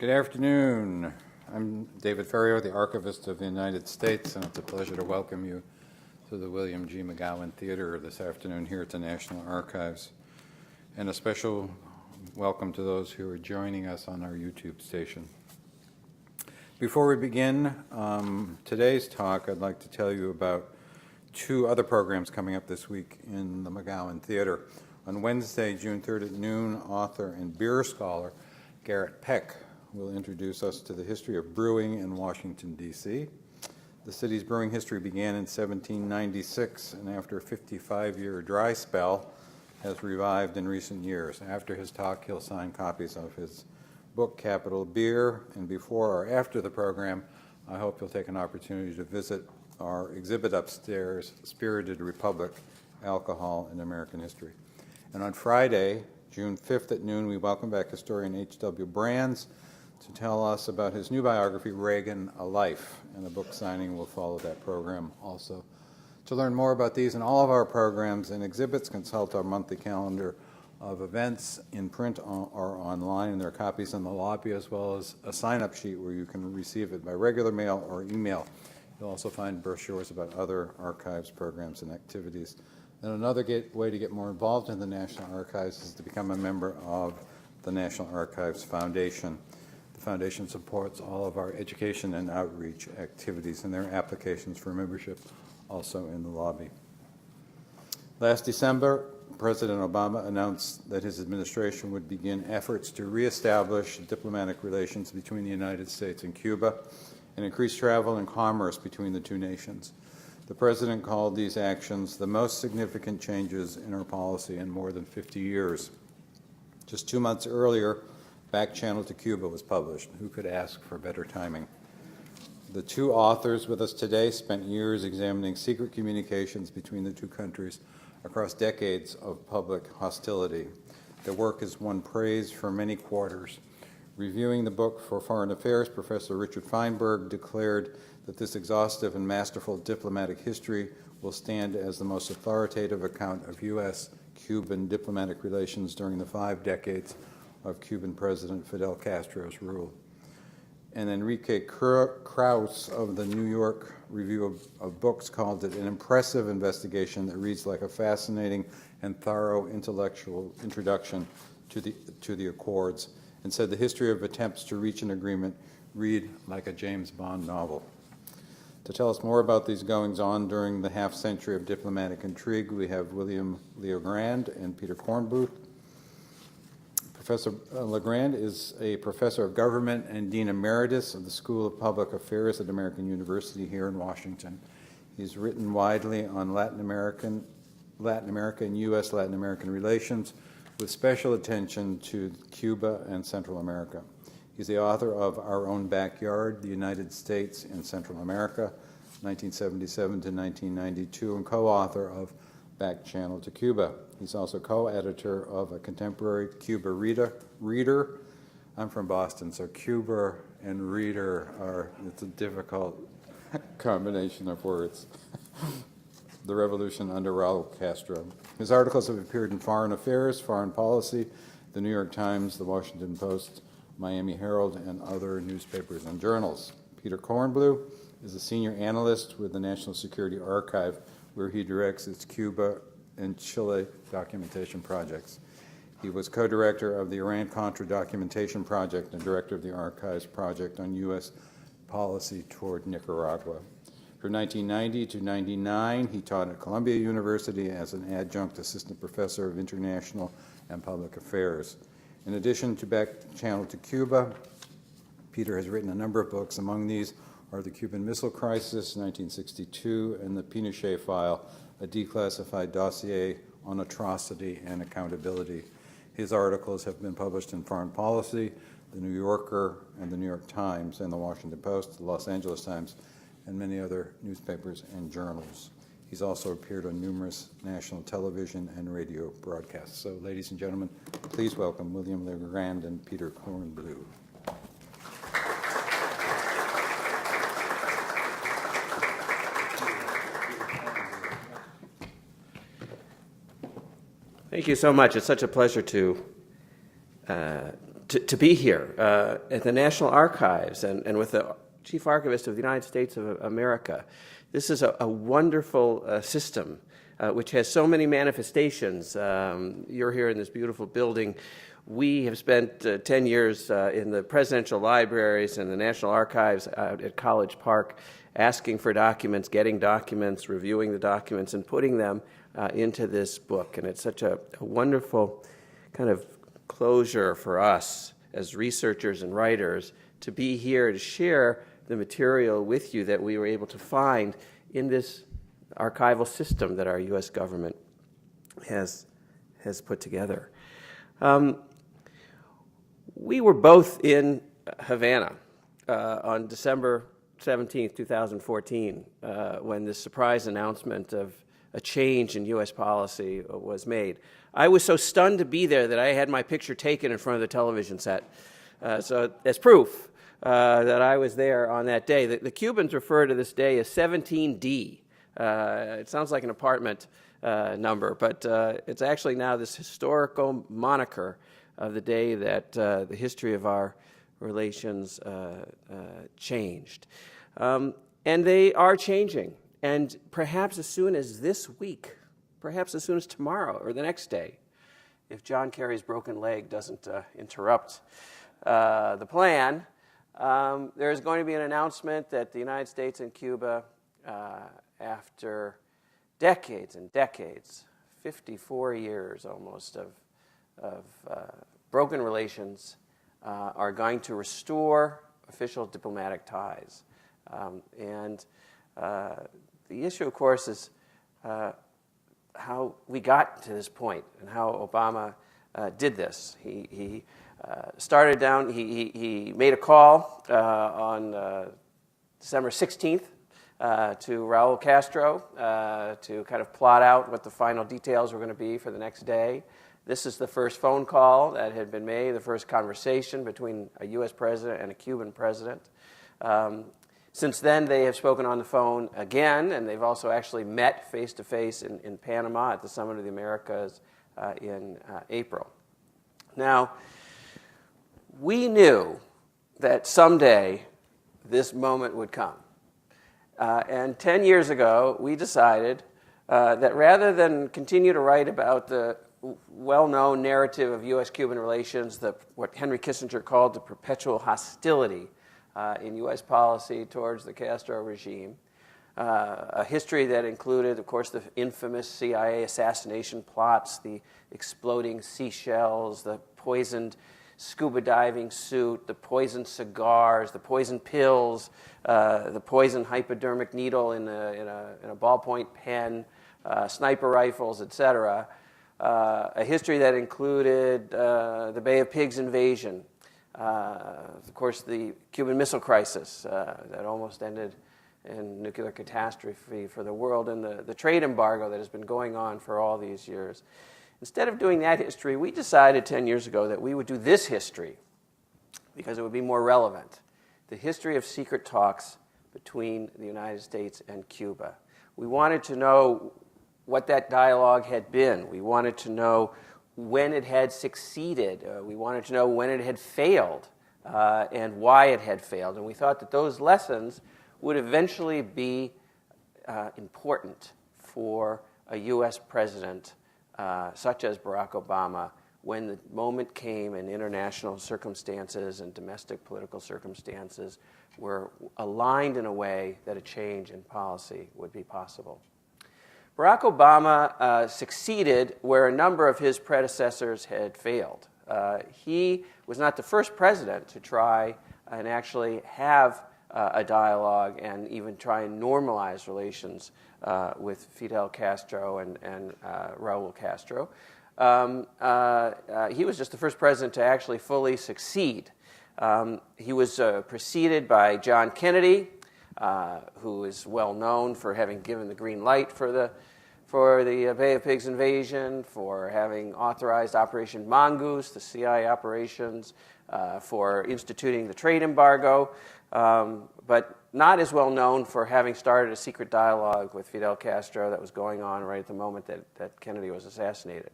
Good afternoon. I'm David Ferriero, the Archivist of the United States, and it's a pleasure to welcome you to the William G. McGowan Theater this afternoon here at the National Archives. And a special welcome to those who are joining us on our YouTube station. Before we begin today's talk, I'd like to tell you about two other programs coming up this week in the McGowan Theater. On Wednesday, June 3rd at noon, author and beer scholar Garrett Peck will introduce us to the history of brewing in Washington, D.C. The city's brewing history began in 1796, and after a 55-year dry spell, has revived in recent years. After his talk, he'll sign copies of his book, Capital Beer, and before or after the program, I hope you'll take an opportunity to visit our exhibit upstairs, Spirited Republic, Alcohol in American History. And on Friday, June 5th at noon, we welcome back historian H.W. Brands to tell us about his new biography, Reagan, A Life, and a book signing will follow that program also. To learn more about these and all of our programs and exhibits, consult our monthly calendar of events in print or online, and there are copies in the lobby as well as a sign-up sheet where you can receive it by regular mail or email. You'll also find brochures about other archives, programs, and activities. And another way to get more involved in the National Archives is to become a member of the National Archives Foundation. The foundation supports all of our education and outreach activities, and there are applications for membership also in the lobby. Last December, President Obama announced that his administration would begin efforts to reestablish diplomatic relations between the United States and Cuba and increase travel and commerce between the two nations. The president called these actions the most significant changes in our policy in more than 50 years. Just 2 months earlier, Back Channel to Cuba was published. Who could ask for better timing? The two authors with us today spent years examining secret communications between the two countries across decades of public hostility. Their work has won praise from many quarters. Reviewing the book for Foreign Affairs, Professor Richard Feinberg declared that this exhaustive and masterful diplomatic history will stand as the most authoritative account of U.S.-Cuban diplomatic relations during the 5 decades of Cuban President Fidel Castro's rule. And Enrique Krauss of the New York Review of Books called it an impressive investigation that reads like a fascinating and thorough intellectual introduction to the Accords, and said the history of attempts to reach an agreement read like a James Bond novel. To tell us more about these goings-on during the half-century of diplomatic intrigue, we have LeoGrande and Peter Kornbluh. Professor LeGrande is a professor of government and dean emeritus of the School of Public Affairs at American University here in Washington. He's written widely on Latin America and U.S. Latin American relations, with special attention to Cuba and Central America. He's the author of Our Own Backyard, the United States in Central America, 1977 to 1992, and co-author of Back Channel to Cuba. He's also co-editor of a contemporary Cuba reader. I'm from Boston, so Cuba and reader it's a difficult combination of words. The Revolution under Raul Castro. His articles have appeared in Foreign Affairs, Foreign Policy, the New York Times, the Washington Post, Miami Herald, and other newspapers and journals. Peter Kornbluh is a senior analyst with the National Security Archive, where he directs its Cuba and Chile documentation projects. He was co-director of the Iran-Contra documentation project and director of the Archives project on U.S. policy toward Nicaragua. From 1990 to 1999, he taught at Columbia University as an adjunct assistant professor of international and public affairs. In addition to Back Channel to Cuba, Peter has written a number of books. Among these are The Cuban Missile Crisis, 1962, and The Pinochet File, a declassified dossier on atrocity and accountability. His articles have been published in Foreign Policy, The New Yorker, and The New York Times, and The Washington Post, The Los Angeles Times, and many other newspapers and journals. He's also appeared on numerous national television and radio broadcasts. So, ladies and gentlemen, please welcome William LeoGrande and Peter Kornbluh. Thank you so much. It's such a pleasure to to be here at the National Archives and with the Chief Archivist of the United States of America. This is a wonderful system which has so many manifestations. You're here in this beautiful building. We have spent 10 years in the presidential libraries and the National Archives out at College Park asking for documents, getting documents, reviewing the documents, and putting them into this book. And it's such a wonderful kind of closure for us as researchers and writers to be here to share the material with you that we were able to find in this archival system that our U.S. government has put together. We were both in Havana on December 17th, 2014, when this surprise announcement of a change in U.S. policy was made. I was so stunned to be there that I had my picture taken in front of the television set. So as proof that I was there on that day. The Cubans refer to this day as 17D. It sounds like an apartment number, but it's actually now this historical moniker of the day that the history of our relations changed. And they are changing. And perhaps as soon as this week, perhaps as soon as tomorrow or the next day, if John Kerry's broken leg doesn't interrupt the plan, there's going to be an announcement that the United States and Cuba, after decades and decades, 54 years almost of broken relations, are going to restore official diplomatic ties. And the issue, of course, is how we got to this point and how Obama did this. He started down, he made a call on December 16th to Raul Castro to kind of plot out what the final details were going to be for the next day. This is the first phone call that had been made, the first conversation between a U.S. president and a Cuban president. Since then, they have spoken on the phone again, and they've also actually met face-to-face in Panama at the Summit of the Americas in April. Now, we knew that someday this moment would come. And 10 years ago, we decided that rather than continue to write about the well-known narrative of U.S.-Cuban relations, what Henry Kissinger called the perpetual hostility in U.S. policy towards the Castro regime, a history that included, of course, the infamous CIA assassination plots, the exploding seashells, the poisoned scuba diving suit, the poisoned cigars, the poisoned pills, the poisoned hypodermic needle in a ballpoint pen, sniper rifles, etc. A history that included the Bay of Pigs invasion, of course, the Cuban Missile Crisis that almost ended in nuclear catastrophe for the world, and the trade embargo that has been going on for all these years. Instead of doing that history, we decided 10 years ago that we would do this history because it would be more relevant. The history of secret talks between the United States and Cuba. We wanted to know what that dialogue had been. We wanted to know when it had succeeded. We wanted to know when it had failed and why it had failed. And we thought that those lessons would eventually be important for a U.S. president such as Barack Obama when the moment came and international circumstances and domestic political circumstances were aligned in a way that a change in policy would be possible. Barack Obama succeeded where a number of his predecessors had failed. He was not the first president to try and actually have a dialogue and even try and normalize relations with Fidel Castro and Raul Castro. He was just the first president to actually fully succeed. He was preceded by John Kennedy, who is well known for having given the green light for the Bay of Pigs invasion, for having authorized Operation Mongoose, the CIA operations, for instituting the trade embargo, but not as well known for having started a secret dialogue with Fidel Castro that was going on right at the moment that Kennedy was assassinated.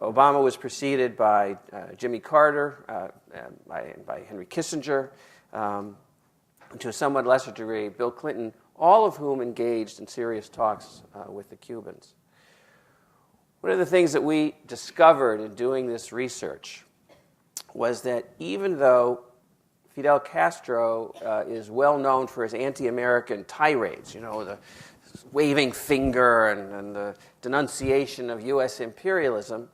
Obama was preceded by Jimmy Carter, by Henry Kissinger, and to a somewhat lesser degree, Bill Clinton, all of whom engaged in serious talks with the Cubans. One of the things that we discovered in doing this research was that even though Fidel Castro is well known for his anti-American tirades, the waving finger and the denunciation of U.S. imperialism,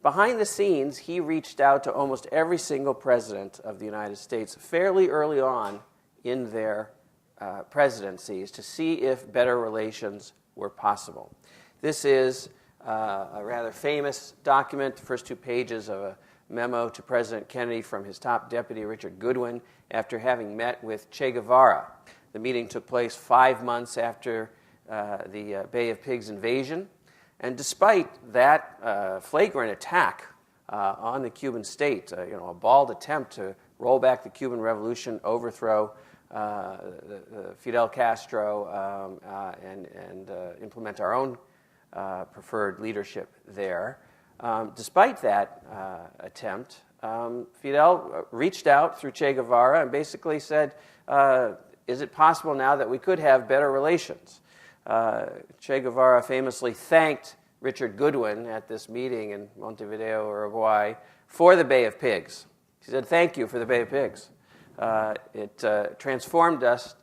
behind the scenes, he reached out to almost every single president of the United States fairly early on in their presidencies to see if better relations were possible. This is a rather famous document, the first 2 pages of a memo to President Kennedy from his top deputy, Richard Goodwin, after having met with Che Guevara. The meeting took place 5 months after the Bay of Pigs invasion. And despite that flagrant attack on the Cuban state, a bald attempt to roll back the Cuban Revolution, overthrow Fidel Castro, and implement our own preferred leadership there. Despite that attempt, Fidel reached out through Che Guevara and basically said, is it possible now that we could have better relations? Che Guevara famously thanked Richard Goodwin at this meeting in Montevideo, Uruguay, for the Bay of Pigs. He said, thank you for the Bay of Pigs. It transformed us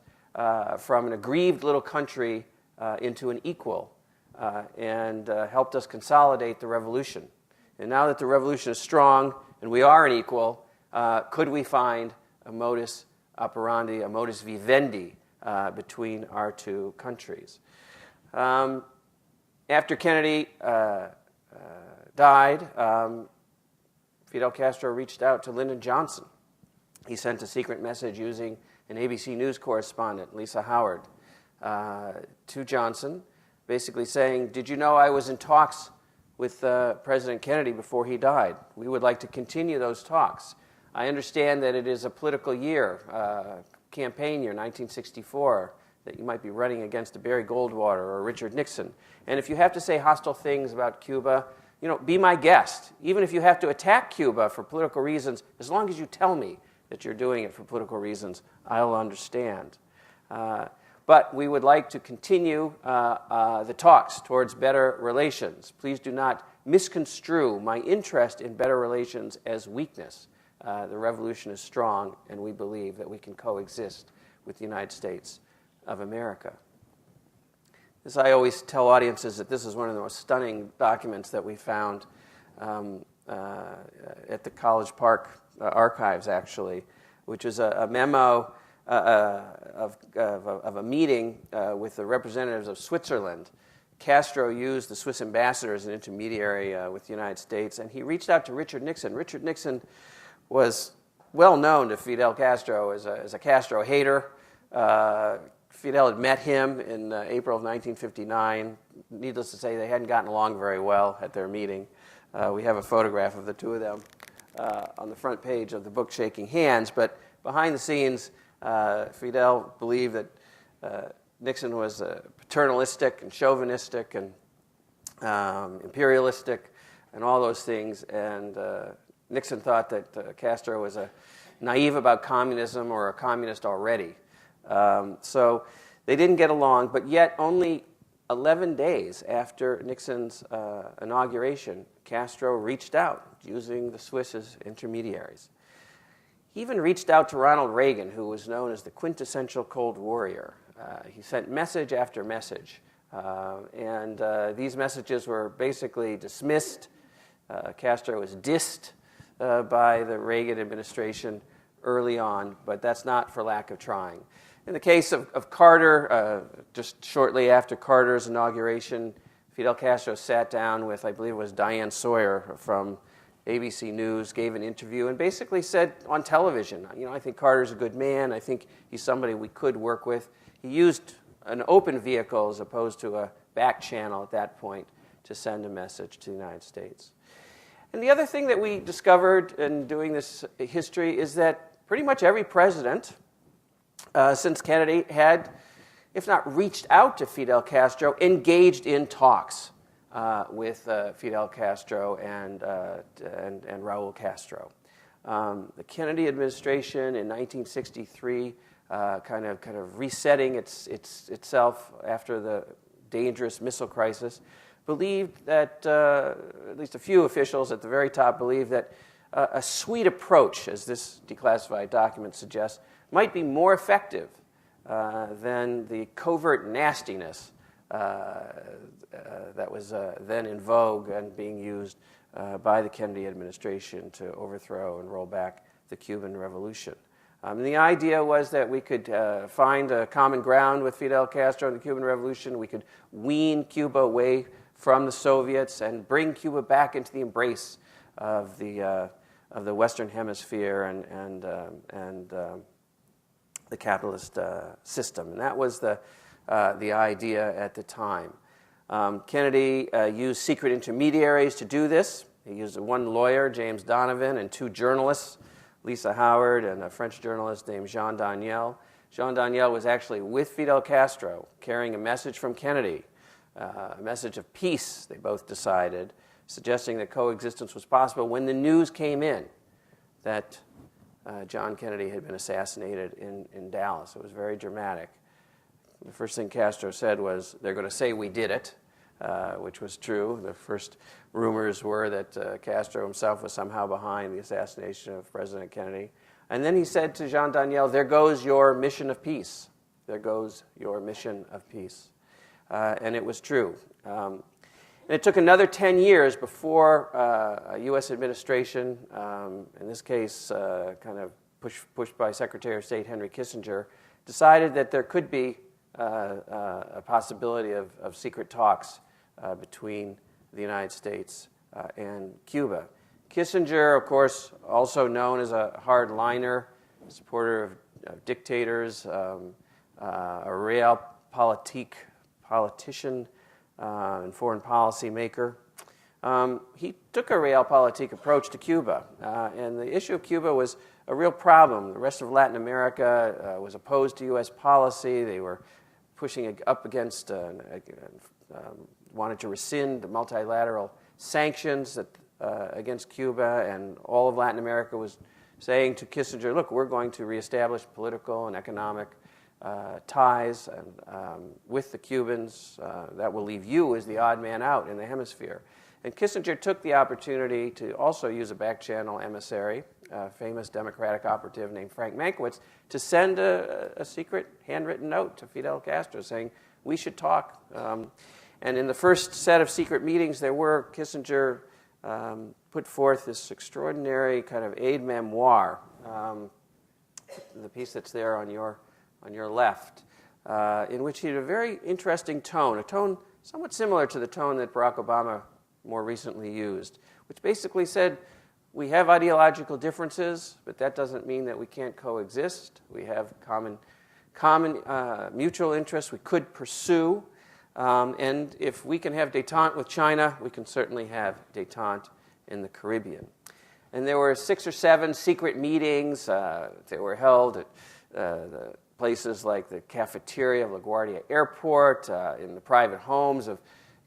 from an aggrieved little country into an equal and helped us consolidate the revolution. And now that the revolution is strong and we are an equal, could we find a modus operandi, a modus vivendi between our 2 countries? After Kennedy died, Fidel Castro reached out to Lyndon Johnson. He sent a secret message using an ABC News correspondent, Lisa Howard, to Johnson, basically saying, did you know I was in talks with President Kennedy before he died? We would like to continue those talks. I understand that it is a political year, campaign year, 1964, that you might be running against a Barry Goldwater or Richard Nixon. And if you have to say hostile things about Cuba, be my guest. Even if you have to attack Cuba for political reasons, as long as you tell me that you're doing it for political reasons, I'll understand. But we would like to continue the talks towards better relations. Please do not misconstrue my interest in better relations as weakness. The revolution is strong, and we believe that we can coexist with the United States of America. As I always tell audiences, that this is one of the most stunning documents that we found at the College Park archives, actually, which is a memo of a meeting with the representatives of Switzerland. Castro used the Swiss ambassador as an intermediary with the United States, and he reached out to Richard Nixon. Richard Nixon was well known to Fidel Castro as a Castro hater. Fidel had met him in April of 1959. Needless to say, they hadn't gotten along very well at their meeting. We have a photograph of the 2 of them on the front page of the book, Shaking Hands. But behind the scenes, Fidel believed that Nixon was paternalistic and chauvinistic and imperialistic and all those things. And Nixon thought that Castro was naive about communism or a communist already. So they didn't get along, but yet only 11 days after Nixon's inauguration, Castro reached out using the Swiss as intermediaries. He even reached out to Ronald Reagan, who was known as the quintessential Cold Warrior. He sent message after message, and these messages were basically dismissed. Castro was dissed by the Reagan administration early on, but that's not for lack of trying. In the case of Carter, just shortly after Carter's inauguration, Fidel Castro sat down with, I believe it was Diane Sawyer from ABC News, gave an interview, and basically said on television, I think Carter's a good man. I think he's somebody we could work with. He used an open vehicle as opposed to a back channel at that point to send a message to the United States. And the other thing that we discovered in doing this history is that pretty much every president since Kennedy had, if not reached out to Fidel Castro, engaged in talks. with Fidel Castro and Raul Castro. The Kennedy administration in 1963, kind of resetting itself after the dangerous missile crisis, believed that, at least a few officials at the very top believed that a sweet approach, as this declassified document suggests, might be more effective than the covert nastiness that was then in vogue and being used by the Kennedy administration to overthrow and roll back the Cuban Revolution. And the idea was that we could find a common ground with Fidel Castro and the Cuban Revolution. We could wean Cuba away from the Soviets and bring Cuba back into the embrace of the Western Hemisphere and the capitalist system. And that was the idea at the time. Kennedy used secret intermediaries to do this. He used one lawyer, James Donovan, and two journalists, Lisa Howard and a French journalist named Jean Daniel. Jean Daniel was actually with Fidel Castro, carrying a message from Kennedy, a message of peace, they both decided, suggesting that coexistence was possible when the news came in that John Kennedy had been assassinated in Dallas. It was very dramatic. The first thing Castro said was, they're going to say we did it, which was true. The first rumors were that Castro himself was somehow behind the assassination of President Kennedy. And then he said to Jean Daniel, there goes your mission of peace. There goes your mission of peace. And it was true. And it took another 10 years before a U.S. administration, in this case kind of pushed by Secretary of State Henry Kissinger, decided that there could be a possibility of secret talks between the United States and Cuba. Kissinger, of course, also known as a hardliner, supporter of dictators, a realpolitik politician and foreign policy maker. He took a realpolitik approach to Cuba, and the issue of Cuba was a real problem. The rest of Latin America was opposed to U.S. policy. They were pushing up against, wanted to rescind the multilateral sanctions against Cuba, and all of Latin America was saying to Kissinger, look, we're going to reestablish political and economic ties with the Cubans. That will leave you as the odd man out in the hemisphere. And Kissinger took the opportunity to also use a back-channel emissary, a famous Democratic operative named Frank Mankiewicz, to send a secret handwritten note to Fidel Castro saying, we should talk. And in the first set of secret meetings there were, Kissinger put forth this extraordinary kind of aide-memoire, the piece that's there on your left, in which he had a very interesting tone, a tone somewhat similar to the tone that Barack Obama more recently used, which basically said, we have ideological differences, but that doesn't mean that we can't coexist. We have common mutual interests we could pursue, and if we can have détente with China, we can certainly have détente in the Caribbean. And there were 6 or 7 secret meetings. They were held at the places like the cafeteria of LaGuardia Airport, in the private homes of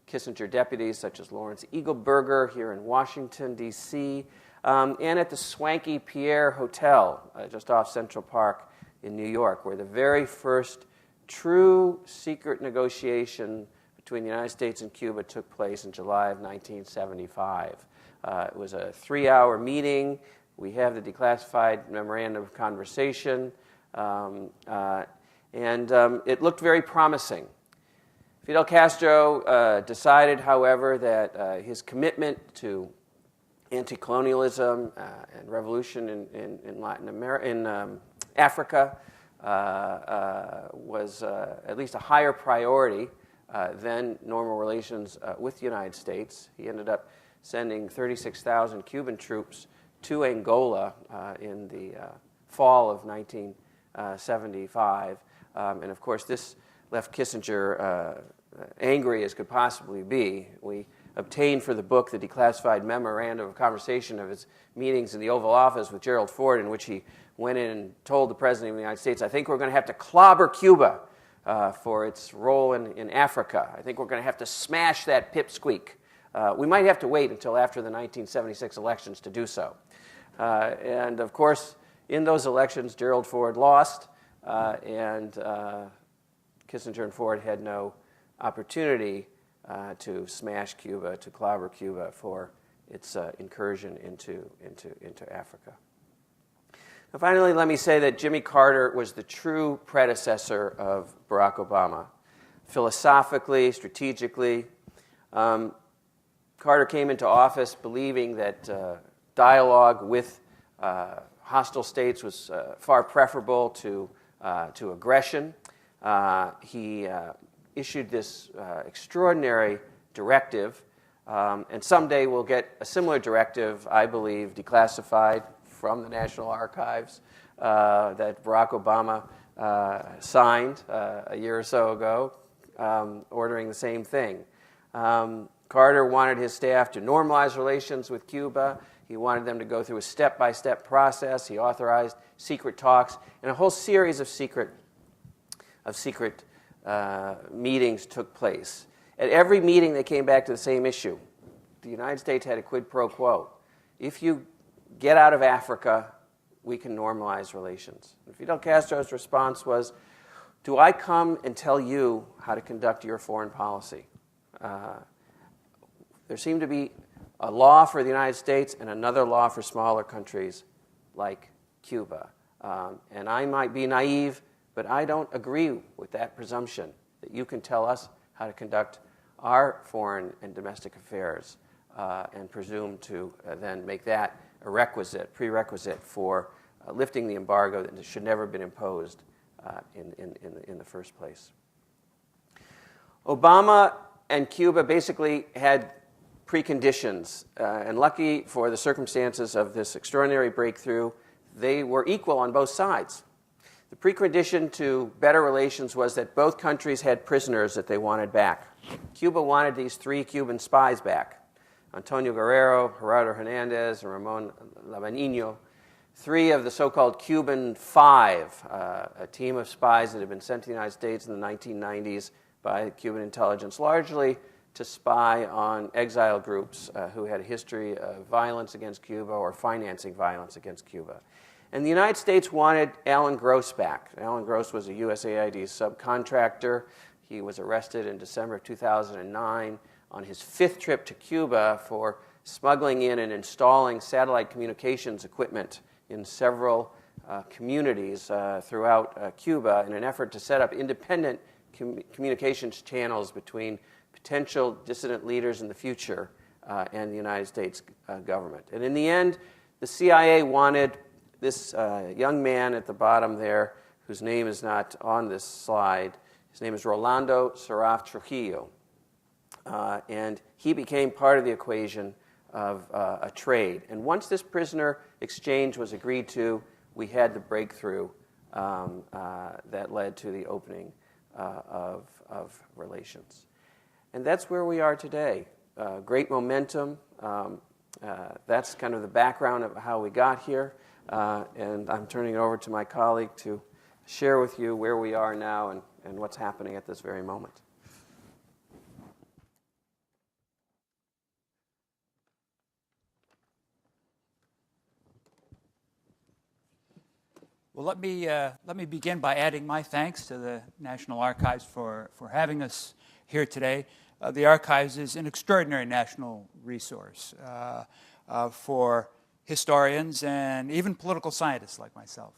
Kissinger deputies such as Lawrence Eagleburger here in Washington, D.C., and at the swanky Pierre Hotel just off Central Park in New York, where the very first true secret negotiation between the United States and Cuba took place in July of 1975. It was a 3-hour meeting. We have the declassified memorandum of conversation, and it looked very promising. Fidel Castro decided, however, that his commitment to anti-colonialism and revolution in Latin America, in Africa, was at least a higher priority than normal relations with the United States. He ended up sending 36,000 Cuban troops to Angola in the fall of 1975. And of course, this left Kissinger angry as could possibly be. We obtained for the book the declassified memorandum of conversation of his meetings in the Oval Office with Gerald Ford, in which he went in and told the President of the United States, I think we're going to have to clobber Cuba for its role in Africa. I think we're going to have to smash that pipsqueak. We might have to wait until after the 1976 elections to do so. And of course, in those elections, Gerald Ford lost, and Kissinger and Ford had no opportunity to smash Cuba, to clobber Cuba for its incursion into Africa. Now, finally, let me say that Jimmy Carter was the true predecessor of Barack Obama. Philosophically, strategically, Carter came into office believing that dialogue with hostile states was far preferable to aggression. He issued this extraordinary directive, and someday we'll get a similar directive, I believe, declassified from the National Archives that Barack Obama signed a year or so ago, ordering the same thing. Carter wanted his staff to normalize relations with Cuba. He wanted them to go through a step-by-step process. He authorized secret talks, and a whole series of secret meetings took place. At every meeting, they came back to the same issue. The United States had a quid pro quo. If you get out of Africa, we can normalize relations. Fidel Castro's response was, do I come and tell you how to conduct your foreign policy? There seemed to be a law for the United States and another law for smaller countries like Cuba. And I might be naive, but I don't agree with that presumption that you can tell us how to conduct our foreign and domestic affairs and presume to then make that a prerequisite for lifting the embargo that should never have been imposed in the first place. Obama and Cuba basically had preconditions, and lucky for the circumstances of this extraordinary breakthrough, they were equal on both sides. The precondition to better relations was that both countries had prisoners that they wanted back. Cuba wanted these 3 Cuban spies back: Antonio Guerrero, Gerardo Hernandez, and Ramon Labanino, 3 of the so-called Cuban Five, a team of spies that had been sent to the United States in the 1990s by Cuban intelligence, largely to spy on exile groups who had a history of violence against Cuba or financing violence against Cuba. And the United States wanted Alan Gross back. Alan Gross was a USAID subcontractor. He was arrested in December of 2009 on his 5th trip to Cuba for smuggling in and installing satellite communications equipment in several communities throughout Cuba in an effort to set up independent communications channels between potential dissident leaders in the future and the United States government. And in the end, the CIA wanted this young man at the bottom there, whose name is not on this slide. His name is Rolando Saraf Trujillo. And he became part of the equation of a trade. And once this prisoner exchange was agreed to, we had the breakthrough that led to the opening of relations. And that's where we are today. Great momentum. That's kind of the background of how we got here. And I'm turning it over to my colleague to share with you where we are now and what's happening at this very moment. Well, let me begin by adding my thanks to the National Archives for having us here today. The Archives is an extraordinary national resource for historians and even political scientists like myself.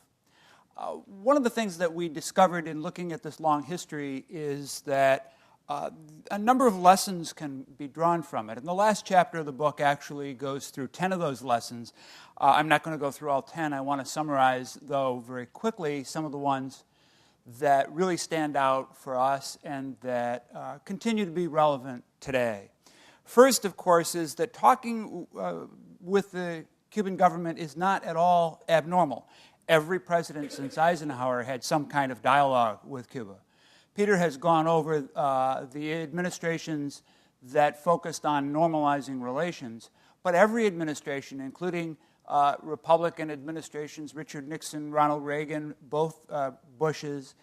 One of the things that we discovered in looking at this long history is that a number of lessons can be drawn from it. And the last chapter of the book actually goes through 10 of those lessons. I'm not going to go through all 10. I want to summarize, though, very quickly some of the ones that really stand out for us and that continue to be relevant today. First, of course, is that talking with the Cuban government is not at all abnormal. Every president since Eisenhower had some kind of dialogue with Cuba. Peter has gone over the administrations that focused on normalizing relations, but every administration, including Republican administrations, Richard Nixon, Ronald Reagan, both Bushes,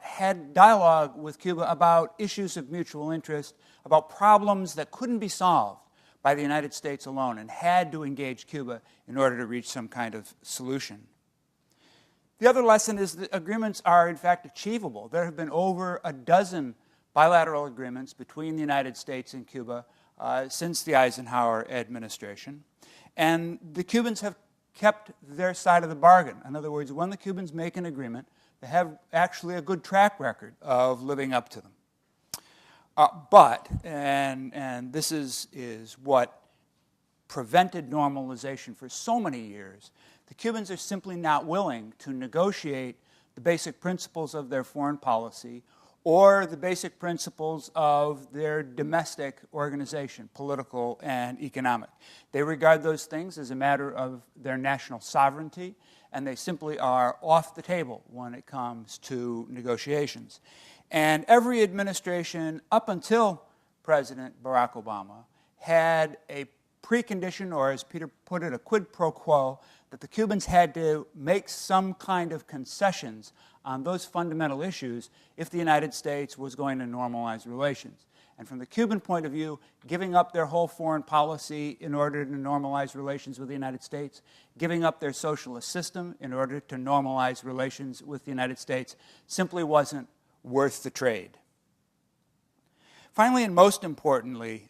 had dialogue with Cuba about issues of mutual interest, about problems that couldn't be solved by the United States alone, and had to engage Cuba in order to reach some kind of solution. The other lesson is that agreements are, in fact, achievable. There have been over a dozen bilateral agreements between the United States and Cuba since the Eisenhower administration. And the Cubans have kept their side of the bargain. In other words, when the Cubans make an agreement, they have actually a good track record of living up to them. But this is what prevented normalization for so many years, the Cubans are simply not willing to negotiate the basic principles of their foreign policy or the basic principles of their domestic organization, political and economic. They regard those things as a matter of their national sovereignty, and they simply are off the table when it comes to negotiations. And every administration up until President Barack Obama had a precondition, or as Peter put it, a quid pro quo, that the Cubans had to make some kind of concessions on those fundamental issues if the United States was going to normalize relations. And from the Cuban point of view, giving up their whole foreign policy in order to normalize relations with the United States, giving up their socialist system in order to normalize relations with the United States, simply wasn't worth the trade. Finally, and most importantly,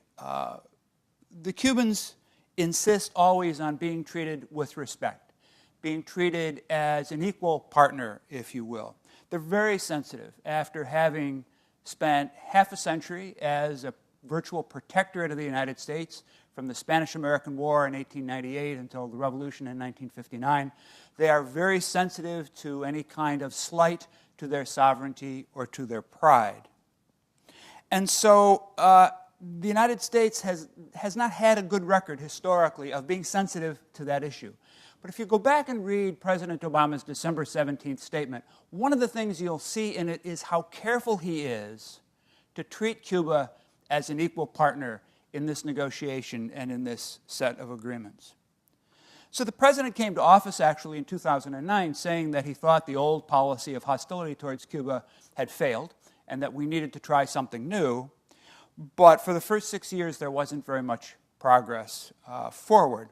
the Cubans insist always on being treated with respect, being treated as an equal partner, if you will. They're very sensitive after having spent half a century as a virtual protectorate of the United States from the Spanish-American War in 1898 until the Revolution in 1959. They are very sensitive to any kind of slight to their sovereignty or to their pride. And so the United States has not had a good record historically of being sensitive to that issue. But if you go back and read President Obama's December 17th statement, one of the things you'll see in it is how careful he is to treat Cuba as an equal partner in this negotiation and in this set of agreements. So the president came to office actually in 2009 saying that he thought the old policy of hostility towards Cuba had failed and that we needed to try something new. But for the first 6 years, there wasn't very much progress forward.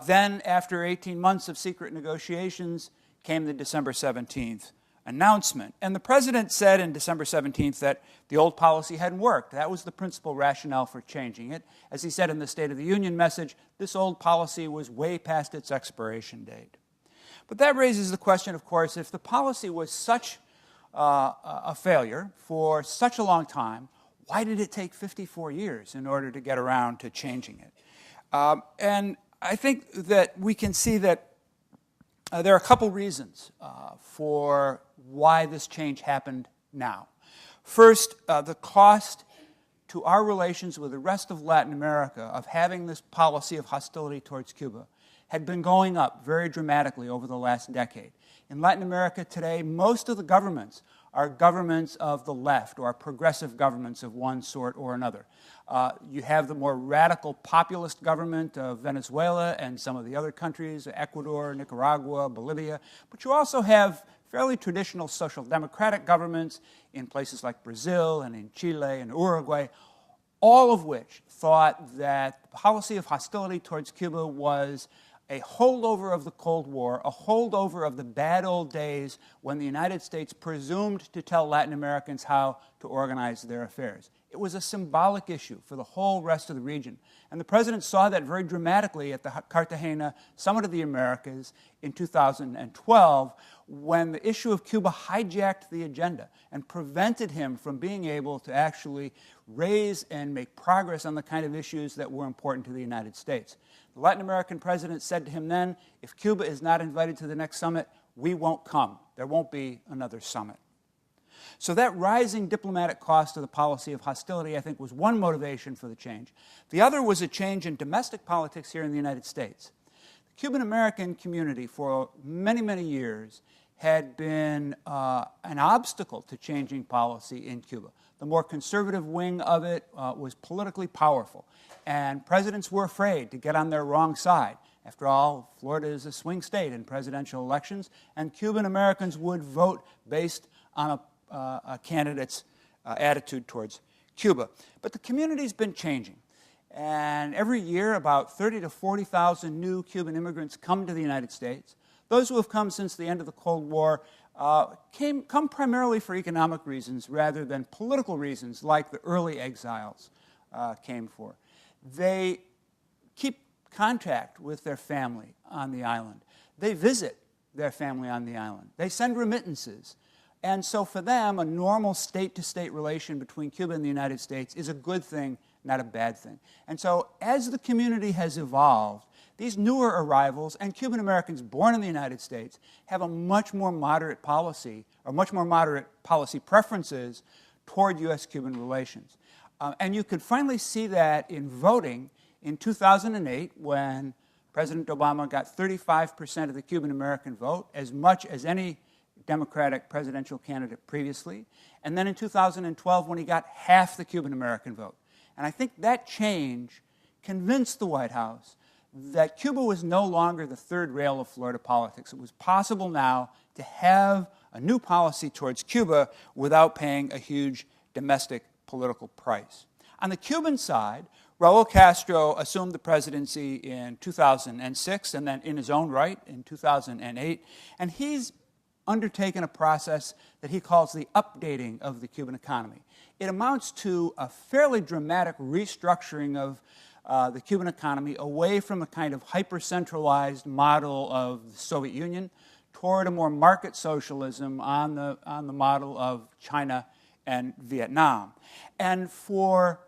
Then, after 18 months of secret negotiations, came the December 17th announcement. And the president said in December 17th that the old policy hadn't worked. That was the principal rationale for changing it. As he said in the State of the Union message, this old policy was way past its expiration date. But that raises the question, of course, if the policy was such a failure for such a long time, why did it take 54 years in order to get around to changing it? And I think that we can see that there are a couple reasons for why this change happened now. First, the cost to our relations with the rest of Latin America of having this policy of hostility towards Cuba had been going up very dramatically over the last decade. In Latin America today, most of the governments are governments of the left or progressive governments of one sort or another. You have the more radical populist government of Venezuela and some of the other countries, Ecuador, Nicaragua, Bolivia, but you also have fairly traditional social democratic governments in places like Brazil and in Chile and Uruguay, all of which thought that the policy of hostility towards Cuba was a holdover of the Cold War, a holdover of the bad old days when the United States presumed to tell Latin Americans how to organize their affairs. It was a symbolic issue for the whole rest of the region. And the president saw that very dramatically at the Cartagena Summit of the Americas in 2012, when the issue of Cuba hijacked the agenda and prevented him from being able to actually raise and make progress on the kind of issues that were important to the United States. The Latin American president said to him then, if Cuba is not invited to the next summit, we won't come. There won't be another summit. So that rising diplomatic cost of the policy of hostility, I think, was one motivation for the change. The other was a change in domestic politics here in the United States. The Cuban-American community for many, many years had been an obstacle to changing policy in Cuba. The more conservative wing of it was politically powerful, and presidents were afraid to get on their wrong side After all, Florida is a swing state in presidential elections, and Cuban Americans would vote based on a candidate's attitude towards Cuba. But the community's been changing. And every year, about 30 to 40,000 new Cuban immigrants come to the United States. Those who have come since the end of the Cold War come primarily for economic reasons rather than political reasons like the early exiles came for. They keep contact with their family on the island. They visit their family on the island. They send remittances. And so for them, a normal state-to-state relation between Cuba and the United States is a good thing, not a bad thing. And so as the community has evolved, these newer arrivals and Cuban Americans born in the United States have a much more moderate policy, or much more moderate policy preferences toward U.S.-Cuban relations. And you could finally see that in voting in 2008 when President Obama got 35% of the Cuban American vote, as much as any Democratic presidential candidate previously, and then in 2012 when he got half the Cuban American vote. And I think that change convinced the White House that Cuba was no longer the third rail of Florida politics. It was possible now to have a new policy towards Cuba without paying a huge domestic political price. On the Cuban side, Raul Castro assumed the presidency in 2006 and then in his own right in 2008, and he's undertaken a process that he calls the updating of the Cuban economy. It amounts to a fairly dramatic restructuring of the Cuban economy away from a kind of hyper-centralized model of the Soviet Union toward a more market socialism on the model of China and Vietnam. And for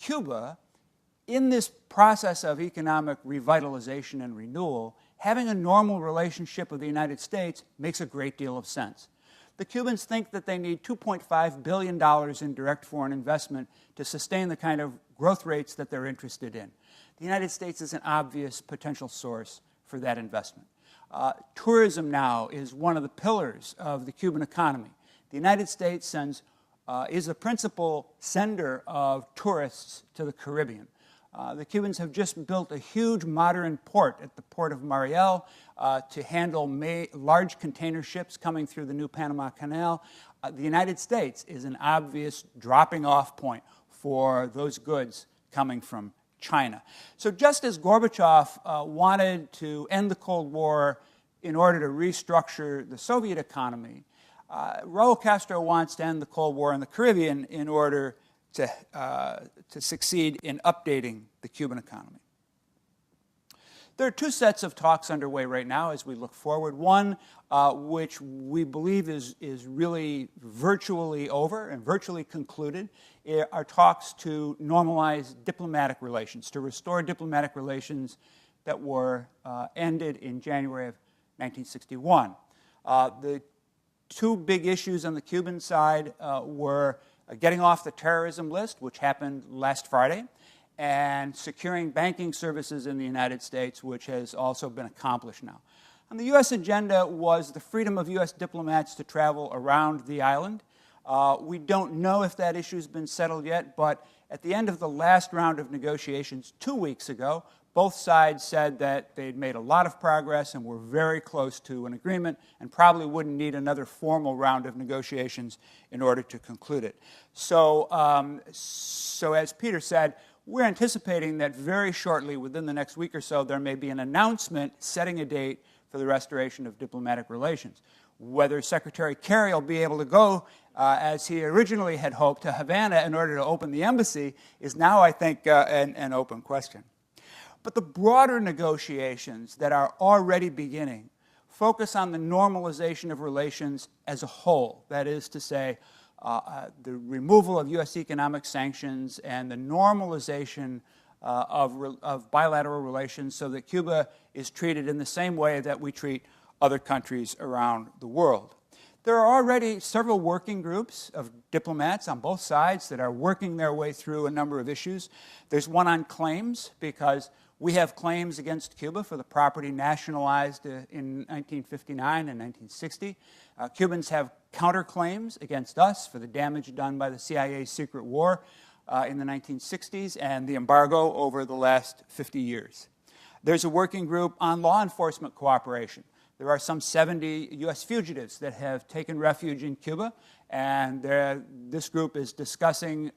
Cuba, in this process of economic revitalization and renewal, having a normal relationship with the United States makes a great deal of sense. The Cubans think that they need $2.5 billion in direct foreign investment to sustain the kind of growth rates that they're interested in. The United States is an obvious potential source for that investment. Tourism now is one of the pillars of the Cuban economy. The United States is the principal sender of tourists to the Caribbean. The Cubans have just built a huge modern port at the port of Mariel to handle large container ships coming through the new Panama Canal. The United States is an obvious dropping-off point for those goods coming from China. So just as Gorbachev wanted to end the Cold War in order to restructure the Soviet economy, Raul Castro wants to end the Cold War in the Caribbean in order to succeed in updating the Cuban economy. There are two sets of talks underway right now as we look forward. One, which we believe is really virtually over and virtually concluded, are talks to normalize diplomatic relations, to restore diplomatic relations that were ended in January of 1961. The two big issues on the Cuban side were getting off the terrorism list, which happened last Friday, and securing banking services in the United States, which has also been accomplished now. On the U.S. agenda was the freedom of U.S. diplomats to travel around the island. We don't know if that issue has been settled yet, but at the end of the last round of negotiations 2 weeks ago, both sides said that they'd made a lot of progress and were very close to an agreement and probably wouldn't need another formal round of negotiations in order to conclude it. So as Peter said, we're anticipating that very shortly, within the next week or so, there may be an announcement setting a date for the restoration of diplomatic relations. Whether Secretary Kerry will be able to go, as he originally had hoped, to Havana in order to open the embassy is now, I think, an open question. But the broader negotiations that are already beginning focus on the normalization of relations as a whole. That is to say, the removal of U.S. economic sanctions and the normalization of bilateral relations so that Cuba is treated in the same way that we treat other countries around the world. There are already several working groups of diplomats on both sides that are working their way through a number of issues. There's one on claims, because we have claims against Cuba for the property nationalized in 1959 and 1960. Cubans have counterclaims against us for the damage done by the CIA's secret war in the 1960s and the embargo over the last 50 years. There's a working group on law enforcement cooperation. There are some 70 U.S. fugitives that have taken refuge in Cuba, and this group is discussing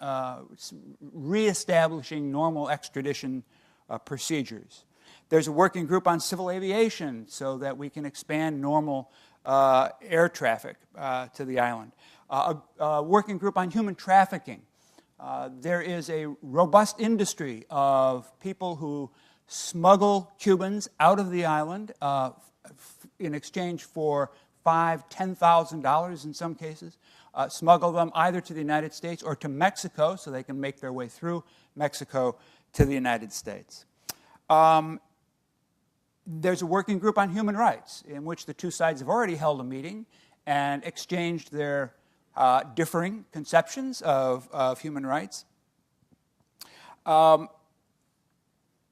reestablishing normal extradition procedures. There's a working group on civil aviation so that we can expand normal air traffic to the island. A working group on human trafficking. There is a robust industry of people who smuggle Cubans out of the island in exchange for $5,000, $10,000 in some cases, smuggle them either to the United States or to Mexico so they can make their way through Mexico to the United States. There's a working group on human rights in which the two sides have already held a meeting and exchanged their differing conceptions of human rights.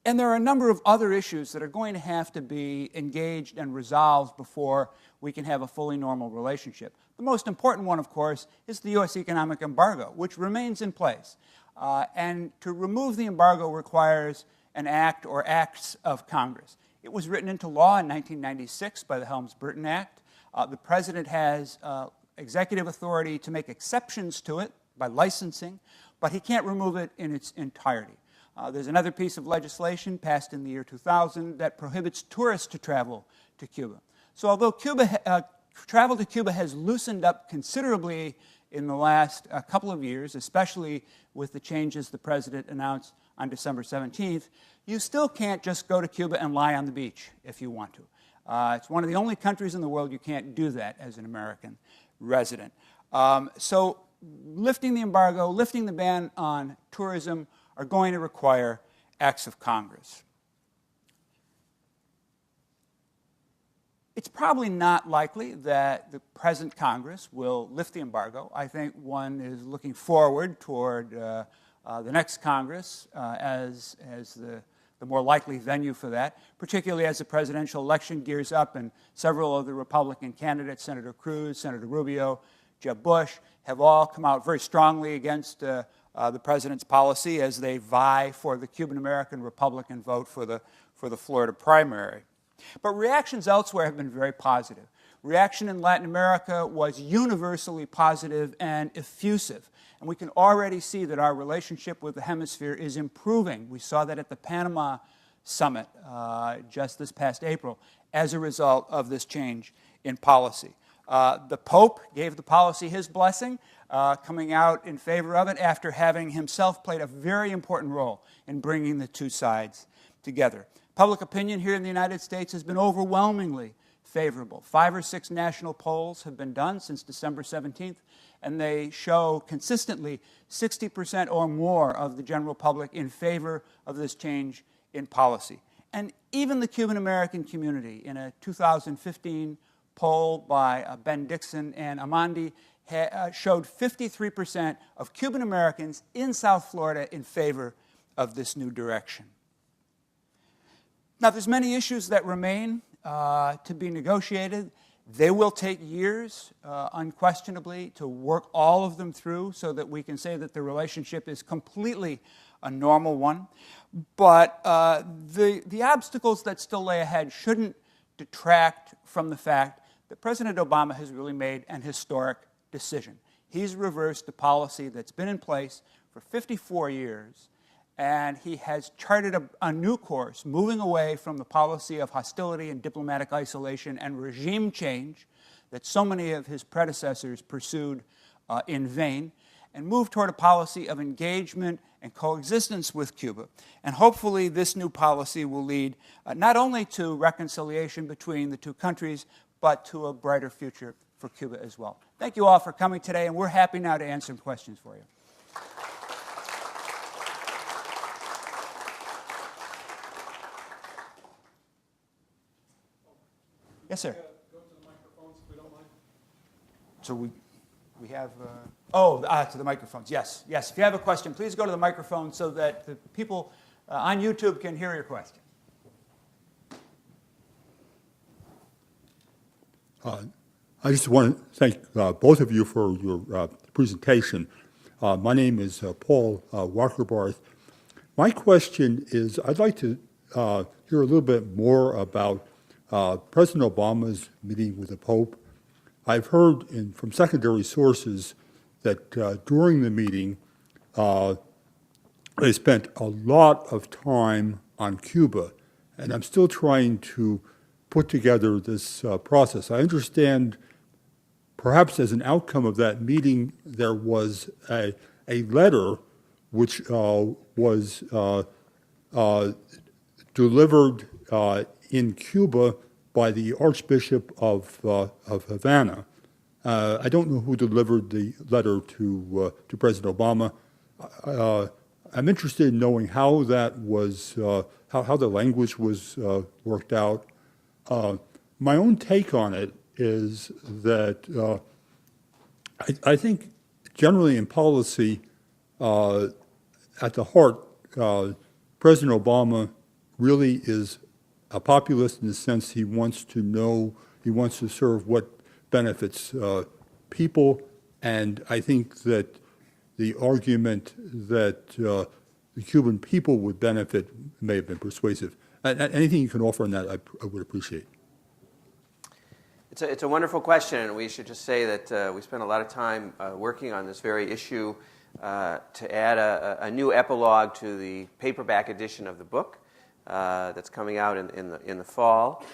And there are a number of other issues that are going to have to be engaged and resolved before we can have a fully normal relationship. The most important one, of course, is the U.S. economic embargo, which remains in place. And to remove the embargo requires an act or acts of Congress. It was written into law in 1996 by the Helms-Burton Act. The president has executive authority to make exceptions to it by licensing, but he can't remove it in its entirety. There's another piece of legislation passed in the year 2000 that prohibits tourists to travel to Cuba. So although travel to Cuba has loosened up considerably in the last couple of years, especially with the changes the president announced on December 17th, you still can't just go to Cuba and lie on the beach if you want to. It's one of the only countries in the world you can't do that as an American resident. So lifting the embargo, lifting the ban on tourism are going to require acts of Congress. It's probably not likely that the present Congress will lift the embargo. I think one is looking forward toward the next Congress as the more likely venue for that, particularly as the presidential election gears up and several of the Republican candidates, Senator Cruz, Senator Rubio, Jeb Bush, have all come out very strongly against the president's policy as they vie for the Cuban-American Republican vote for the Florida primary. But reactions elsewhere have been very positive. Reaction in Latin America was universally positive and effusive. And we can already see that our relationship with the hemisphere is improving. We saw that at the Panama Summit just this past April as a result of this change in policy. The Pope gave the policy his blessing, coming out in favor of it after having himself played a very important role in bringing the two sides together. Public opinion here in the United States has been overwhelmingly favorable. 5 or 6 national polls have been done since December 17th, and they show consistently 60% or more of the general public in favor of this change in policy. And even the Cuban-American community, in a 2015 poll by Ben Dixon and Amandi, showed 53% of Cuban Americans in South Florida in favor of this new direction. Now, there's many issues that remain to be negotiated. They will take years, unquestionably, to work all of them through so that we can say that the relationship is completely a normal one. But the obstacles that still lay ahead shouldn't detract from the fact that President Obama has really made an historic decision. He's reversed the policy that's been in place for 54 years, and he has charted a new course, moving away from the policy of hostility and diplomatic isolation and regime change that so many of his predecessors pursued in vain, and moved toward a policy of engagement and coexistence with Cuba. And hopefully this new policy will lead not only to reconciliation between the two countries, but to a brighter future for Cuba as well. Thank you all for coming today, and we're happy now to answer some questions for you. Yes, sir. Go to the microphones if we don't mind. So we have, to the microphones, yes. Yes, if you have a question, please go to the microphone so that the people on YouTube can hear your question. I just want to thank both of you for your presentation. My name is Paul Walkerbarth. My question is, I'd like to hear a little bit more about President Obama's meeting with the Pope. I've heard from secondary sources that during the meeting, they spent a lot of time on Cuba, and I'm still trying to put together this process. I understand perhaps as an outcome of that meeting, there was a letter which was delivered in Cuba by the Archbishop of Havana. I don't know who delivered the letter to President Obama. I'm interested in knowing how that was, how the language was worked out. My own take on it is that I think generally in policy, at the heart, President Obama really is a populist in the sense he wants to serve what benefits people, and I think that the argument that the Cuban people would benefit may have been persuasive. Anything you can offer on that, I would appreciate. It's a wonderful question, and we should just say that we spent a lot of time working on this very issue to add a new epilogue to the paperback edition of the book that's coming out in the fall.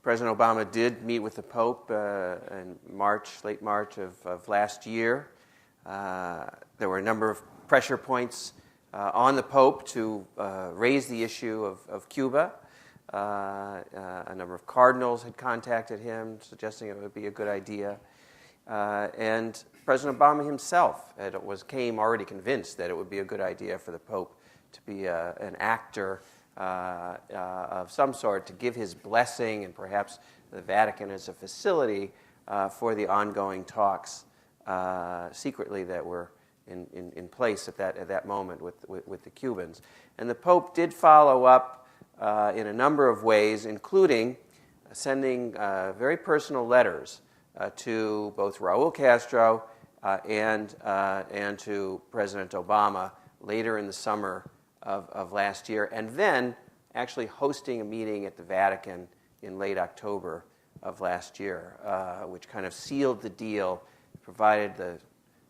President Obama did meet with the Pope in late March of last year. There were a number of pressure points on the Pope to raise the issue of Cuba. A number of cardinals had contacted him, suggesting it would be a good idea. And President Obama himself came already convinced that it would be a good idea for the Pope to be an actor of some sort, to give his blessing, and perhaps the Vatican as a facility for the ongoing talks secretly that were in place at that moment with the Cubans. And the Pope did follow up in a number of ways, including sending very personal letters to both Raul Castro and to President Obama later in the summer of last year, and then actually hosting a meeting at the Vatican in late October of last year, which kind of sealed the deal, provided the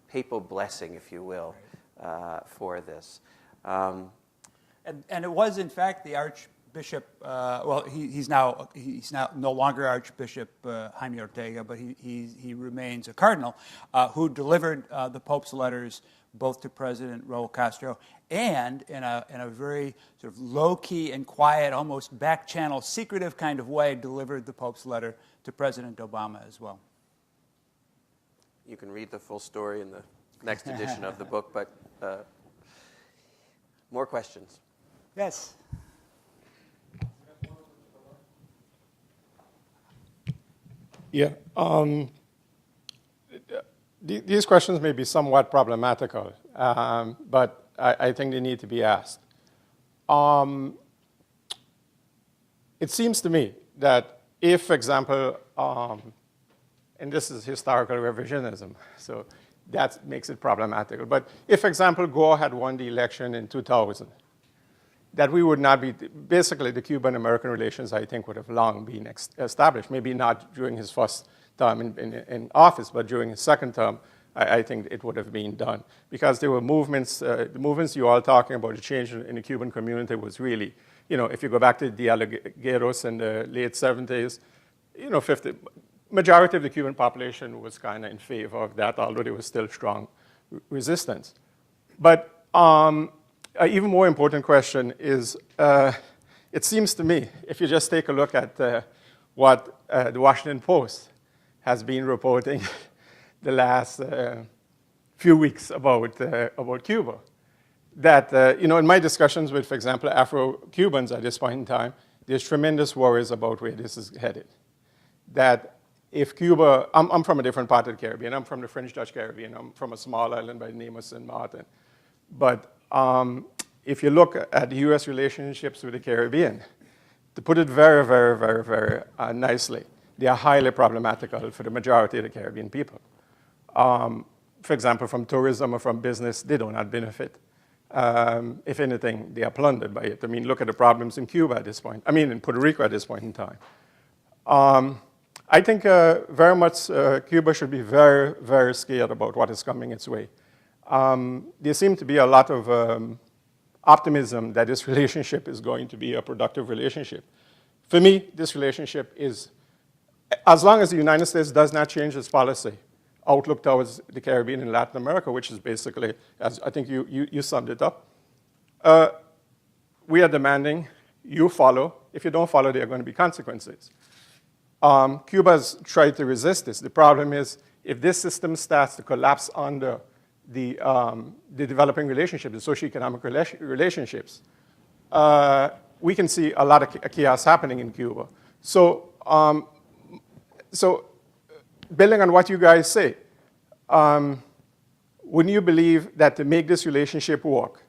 papal blessing, if you will, for this. And it was, in fact, the Archbishop. He's now no longer Archbishop Jaime Ortega, but he remains a cardinal who delivered the Pope's letters both to President Raul Castro and in a very sort of low-key and quiet, almost back-channel, secretive kind of way, delivered the Pope's letter to President Obama as well. You can read the full story in the next edition of the book, but more questions? Yes. Yeah. These questions may be somewhat problematical, but I think they need to be asked. It seems to me that if, for example, and this is historical revisionism, so that makes it problematical. But if, for example, Gore had won the election in 2000, that we would not be, basically the Cuban-American relations, I think, would have long been established. Maybe not during his first term in office, but during his second term, I think it would have been done. Because there were movements, the movements you all talking about, the change in the Cuban community was really, if you go back to Dialogueros in the late 70s, majority of the Cuban population was kind of in favor of that, although there was still strong resistance. But an even more important question is, it seems to me, if you just take a look at what the Washington Post has been reporting the last few weeks about Cuba, that, in my discussions with, for example, Afro-Cubans at this point in time, there's tremendous worries about where this is headed. That if Cuba, I'm from a different part of the Caribbean. I'm from the French Dutch Caribbean. I'm from a small island by the name of St. Martin. But if you look at the U.S. relationships with the Caribbean, to put it very, very, very, very nicely, they are highly problematical for the majority of the Caribbean people. For example, from tourism or from business, they do not benefit. If anything, they are plundered by it. I mean, look at the problems in Cuba at this point. I mean, in Puerto Rico at this point in time. I think very much Cuba should be very, very scared about what is coming its way. There seems to be a lot of optimism that this relationship is going to be a productive relationship. For me, this relationship is, as long as the United States does not change its policy, outlook towards the Caribbean and Latin America, which is basically, as I think you summed it up, we are demanding you follow. If you don't follow, there are going to be consequences. Cuba's tried to resist this. The problem is, if this system starts to collapse under the developing relationship, the socioeconomic relationships, we can see a lot of chaos happening in Cuba. So building on what you guys say, wouldn't you believe that to make this relationship work,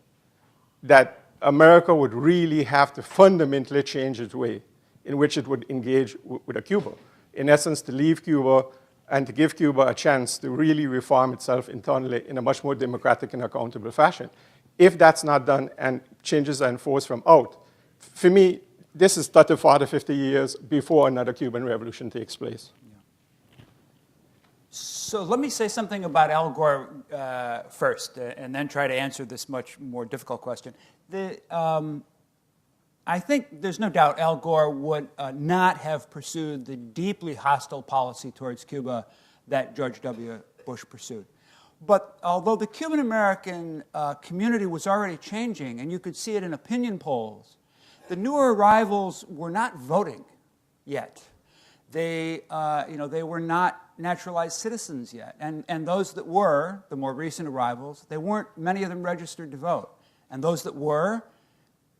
that America would really have to fundamentally change its way in which it would engage with a Cuba? In essence, to leave Cuba and to give Cuba a chance to really reform itself internally in a much more democratic and accountable fashion. If that's not done and changes are enforced from out, for me, this is 30, 40, 50 years before another Cuban revolution takes place. So let me say something about Al Gore first, and then try to answer this much more difficult question. I think there's no doubt Al Gore would not have pursued the deeply hostile policy towards Cuba that George W. Bush pursued. But although the Cuban-American community was already changing, and you could see it in opinion polls, the newer arrivals were not voting yet. They were not naturalized citizens yet. And those that were, the more recent arrivals, many of them registered to vote. And those that were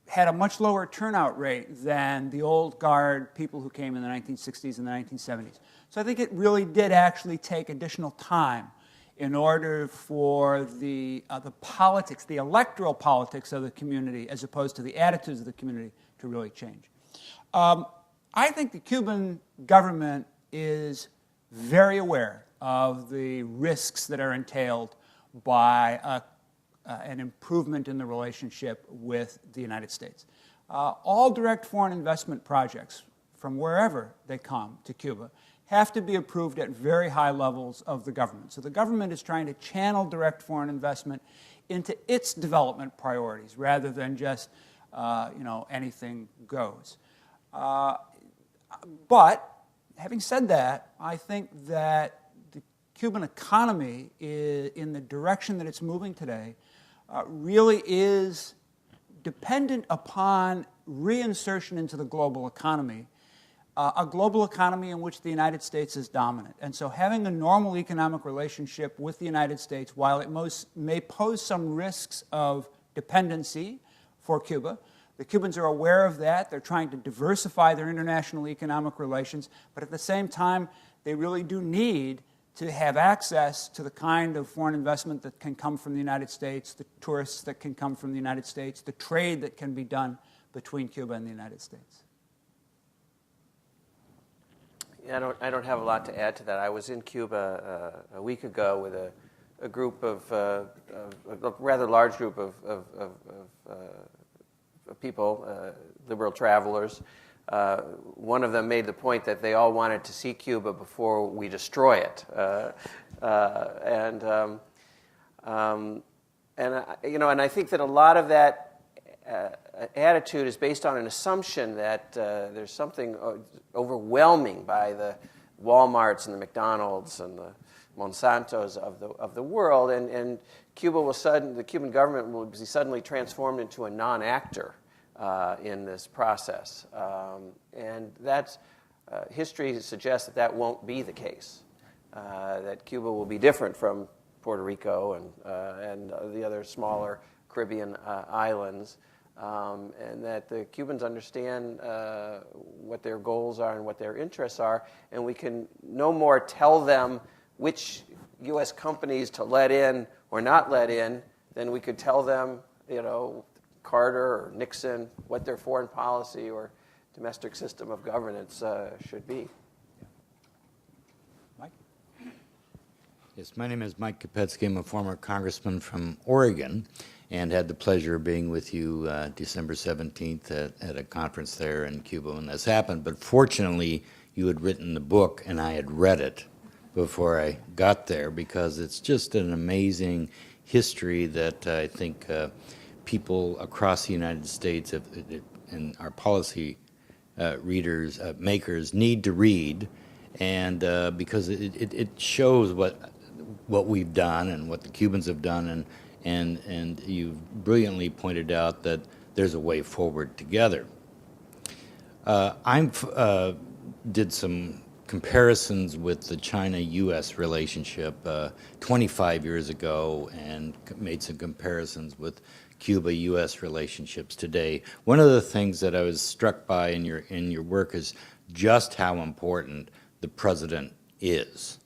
had a much lower turnout rate than the old guard people who came in the 1960s and the 1970s. So I think it really did actually take additional time in order for the politics, the electoral politics of the community, as opposed to the attitudes of the community, to really change. I think the Cuban government is very aware of the risks that are entailed by an improvement in the relationship with the United States. All direct foreign investment projects, from wherever they come to Cuba, have to be approved at very high levels of the government. So the government is trying to channel direct foreign investment into its development priorities rather than just, anything goes. But having said that, I think that the Cuban economy, in the direction that it's moving today, really is dependent upon reinsertion into the global economy, a global economy in which the United States is dominant. And so having a normal economic relationship with the United States, while it may pose some risks of dependency for Cuba, the Cubans are aware of that. They're trying to diversify their international economic relations, but at the same time, they really do need to have access to the kind of foreign investment that can come from the United States, the tourists that can come from the United States, the trade that can be done between Cuba and the United States. Yeah, I don't have a lot to add to that. I was in Cuba a week ago with a group of a rather large group of people, liberal travelers. One of them made the point that they all wanted to see Cuba before we destroy it, and I think that a lot of that attitude is based on an assumption that there's something overwhelming by the Walmarts and the McDonald's and the Monsantos of the world, and the Cuban government will be suddenly transformed into a non-actor in this process, and that's history suggests that won't be the case. That Cuba will be different from Puerto Rico and the other smaller Caribbean islands, and that the Cubans understand what their goals are and what their interests are, and we can no more tell them which U.S. companies to let in or not let in than we could tell them, Carter or Nixon, what their foreign policy or domestic system of governance should be. Mike? Yes, my name is Mike Kopetsky. I'm a former congressman from Oregon. and had the pleasure of being with you December 17th at a conference there in Cuba when this happened. But fortunately, you had written the book, and I had read it before I got there, because it's just an amazing history that I think people across the United States and our policy makers need to read, and because it shows what we've done and what the Cubans have done, and you've brilliantly pointed out that there's a way forward together. I did some comparisons with the China-U.S. relationship 25 years ago, and made some comparisons with Cuba-U.S. relationships today. One of the things that I was struck by in your work is just how important the president is,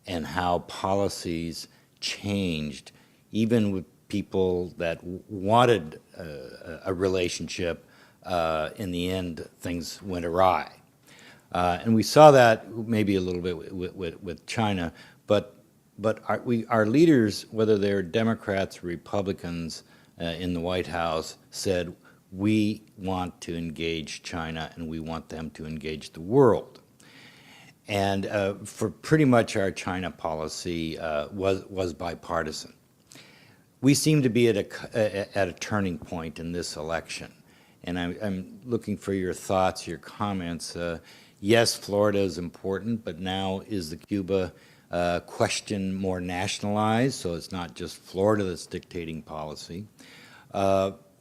and how policies changed, even with people that wanted a relationship. In the end, things went awry. And we saw that maybe a little bit with China, but our leaders, whether they're Democrats or Republicans in the White House, said, we want to engage China and we want them to engage the world. And for pretty much our China policy was bipartisan. We seem to be at a turning point in this election, and I'm looking for your thoughts, your comments. Yes, Florida is important, but now is the Cuba question more nationalized, so it's not just Florida that's dictating policy.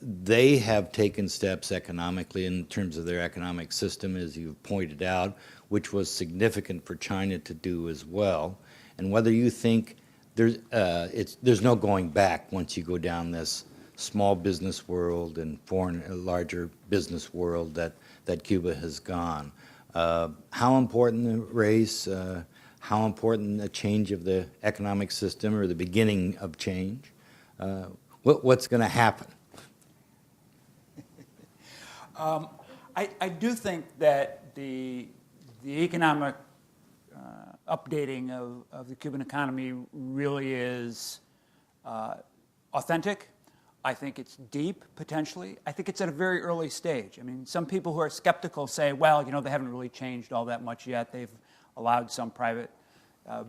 They have taken steps economically in terms of their economic system, as you've pointed out, which was significant for China to do as well. And whether you think there's no going back once you go down this small business world and larger business world that Cuba has gone. How important the race, how important the change of the economic system, or the beginning of change? What's going to happen? I do think that the economic updating of the Cuban economy really is authentic. I think it's deep, potentially. I think it's at a very early stage. I mean, some people who are skeptical say, well, they haven't really changed all that much yet. They've allowed some private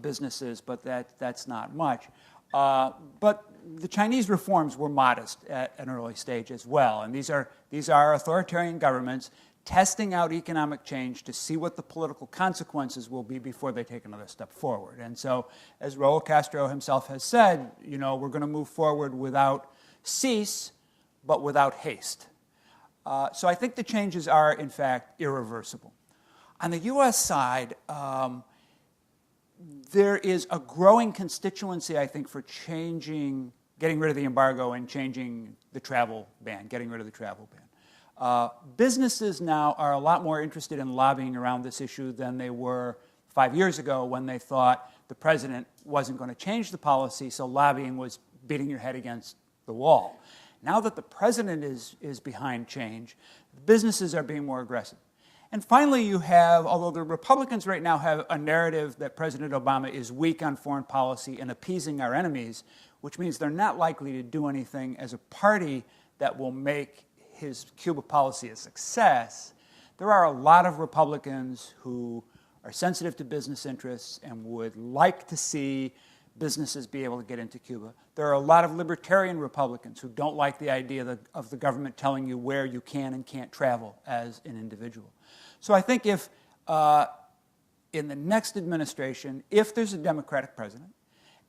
businesses, but that's not much. But the Chinese reforms were modest at an early stage as well. And these are authoritarian governments testing out economic change to see what the political consequences will be before they take another step forward. And so, as Raul Castro himself has said, we're going to move forward without cease, but without haste. So I think the changes are, in fact, irreversible. On the U.S. side, there is a growing constituency, I think, for getting rid of the embargo and changing the travel ban, getting rid of the travel ban. Businesses now are a lot more interested in lobbying around this issue than they were 5 years ago, when they thought the president wasn't going to change the policy, so lobbying was beating your head against the wall. Now that the president is behind change, businesses are being more aggressive. And finally, you have, although the Republicans right now have a narrative that President Obama is weak on foreign policy and appeasing our enemies, which means they're not likely to do anything as a party that will make his Cuba policy a success, there are a lot of Republicans who are sensitive to business interests and would like to see businesses be able to get into Cuba. There are a lot of libertarian Republicans who don't like the idea of the government telling you where you can and can't travel as an individual. So I think if, in the next administration, if there's a Democratic president,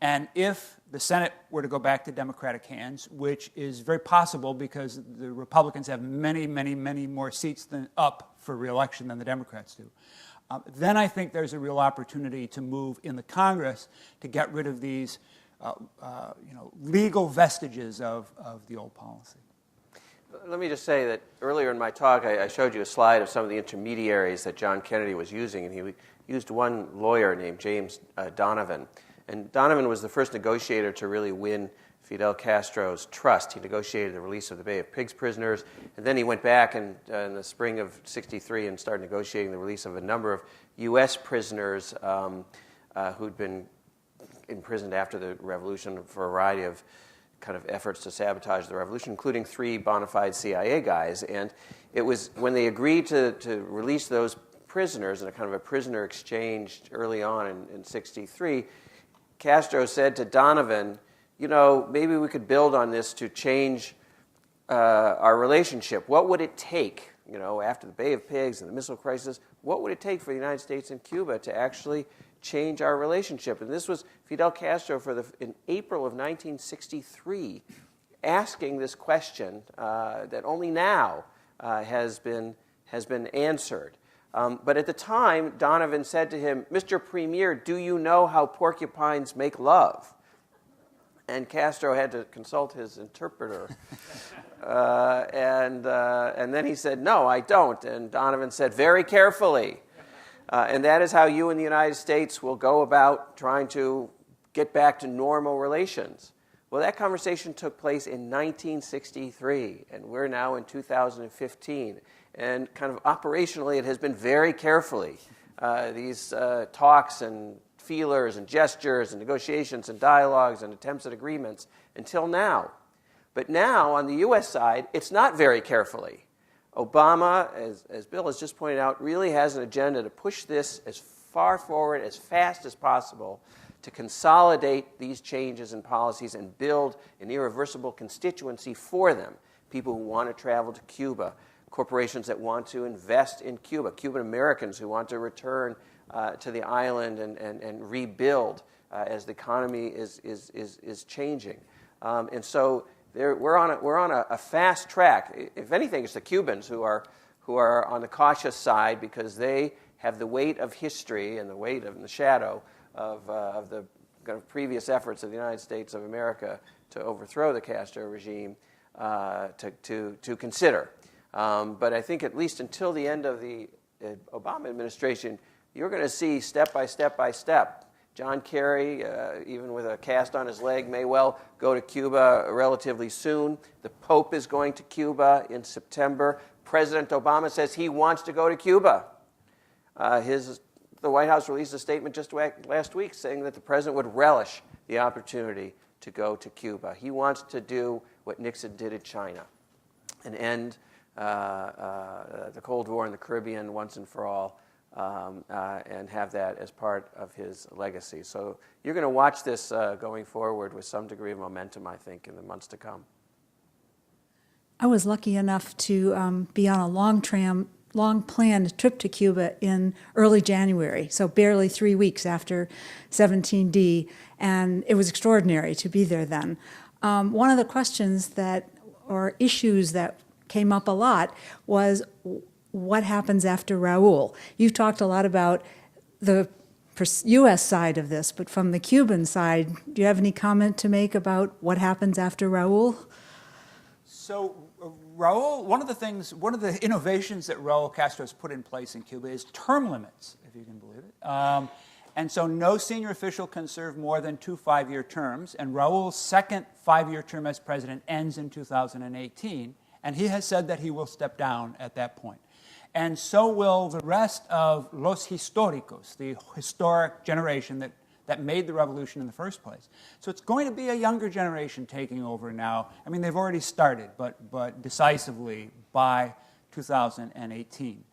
and if the Senate were to go back to Democratic hands, which is very possible because the Republicans have many, many, many more seats up for re-election than the Democrats do, then I think there's a real opportunity to move in the Congress to get rid of these legal vestiges of the old policy. Let me just say that earlier in my talk, I showed you a slide of some of the intermediaries that John Kennedy was using, and he used one lawyer named James Donovan. And Donovan was the first negotiator to really win Fidel Castro's trust. He negotiated the release of the Bay of Pigs prisoners, and then he went back in the spring of '63 and started negotiating the release of a number of U.S. prisoners who'd been imprisoned after the revolution for a variety of kind of efforts to sabotage the revolution, including 3 bona fide CIA guys. And it was when they agreed to release those prisoners in a kind of a prisoner exchange early on in 63, Castro said to Donovan, you know, maybe we could build on this to change our relationship. What would it take, you know, after the Bay of Pigs and the missile crisis, what would it take for the United States and Cuba to actually change our relationship? And this was Fidel Castro in April of 1963 asking this question that only now has been answered. But at the time, Donovan said to him, Mr. Premier, do you know how porcupines make love? And Castro had to consult his interpreter. And then he said, no, I don't. And Donovan said, very carefully. And that is how you in the United States will go about trying to get back to normal relations. Well, that conversation took place in 1963, and we're now in 2015. And kind of operationally, it has been very carefully. These talks and feelers and gestures and negotiations and dialogues and attempts at agreements until now. But now, on the U.S. side, it's not very carefully. Obama, as Bill has just pointed out, really has an agenda to push this as far forward, as fast as possible, to consolidate these changes in policies and build an irreversible constituency for them. People who want to travel to Cuba, corporations that want to invest in Cuba, Cuban Americans who want to return to the island and rebuild as the economy is changing. And so we're on a fast track. If anything, it's the Cubans who are on the cautious side because they have the weight of history and the weight of the shadow of the kind of previous efforts of the United States of America to overthrow the Castro regime to consider. But I think at least until the end of the Obama administration, you're going to see step by step. John Kerry, even with a cast on his leg, may well go to Cuba relatively soon. The Pope is going to Cuba in September. President Obama says he wants to go to Cuba. The White House released a statement just last week saying that the president would relish the opportunity to go to Cuba. He wants to do what Nixon did in China and end the Cold War in the Caribbean once and for all, and have that as part of his legacy. So you're going to watch this going forward with some degree of momentum, I think, in the months to come. I was lucky enough to be on a long-planned trip to Cuba in early January, so barely 3 weeks after 17D, and it was extraordinary to be there then. One of the questions or issues that came up a lot was what happens after Raúl. You've talked a lot about the U.S. side of this, but from the Cuban side, do you have any comment to make about what happens after Raúl? So Raúl, one of the innovations that Raúl Castro has put in place in Cuba is term limits, if you can believe it. And so no senior official can serve more than 2 5-year terms, and Raúl's second 5-year term as president ends in 2018, and he has said that he will step down at that point. And so will the rest of los históricos, the historic generation that made the revolution in the first place. So it's going to be a younger generation taking over now. I mean, they've already started, but decisively by 2018.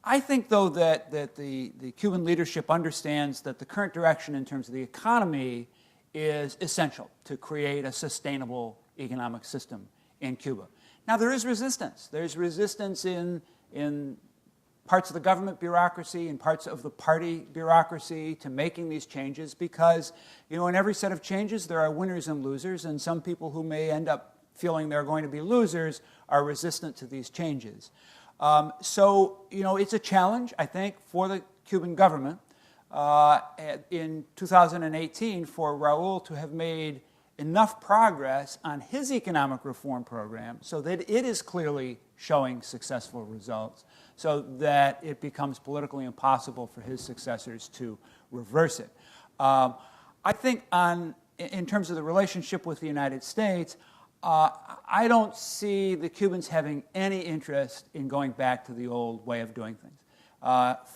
I think, though, that the Cuban leadership understands that the current direction in terms of the economy is essential to create a sustainable economic system in Cuba. Now, there is resistance. There's resistance in parts of the government bureaucracy and parts of the party bureaucracy to making these changes because, you know, in every set of changes there are winners and losers, and some people who may end up feeling they're going to be losers are resistant to these changes. So, you know, it's a challenge, I think, for the Cuban government in 2018 for Raúl to have made enough progress on his economic reform program so that it is clearly showing successful results, so that it becomes politically impossible for his successors to reverse it. I think in terms of the relationship with the United States, I don't see the Cubans having any interest in going back to the old way of doing things.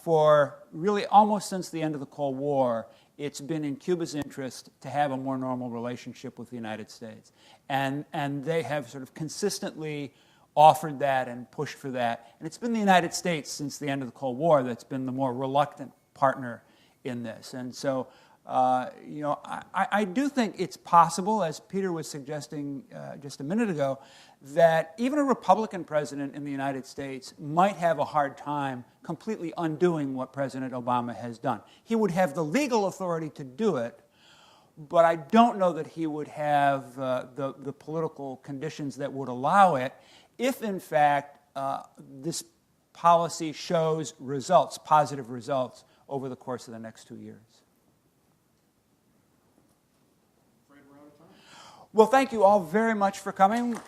For really almost since the end of the Cold War, it's been in Cuba's interest to have a more normal relationship with the United States. And they have sort of consistently offered that and pushed for that. And it's been the United States since the end of the Cold War that's been the more reluctant partner in this. And so, I do think it's possible, as Peter was suggesting just a minute ago, that even a Republican president in the United States might have a hard time completely undoing what President Obama has done. He would have the legal authority to do it, but I don't know that he would have the political conditions that would allow it if, in fact, this policy shows results, positive results, over the course of the next 2 years. Well, thank you all very much for coming.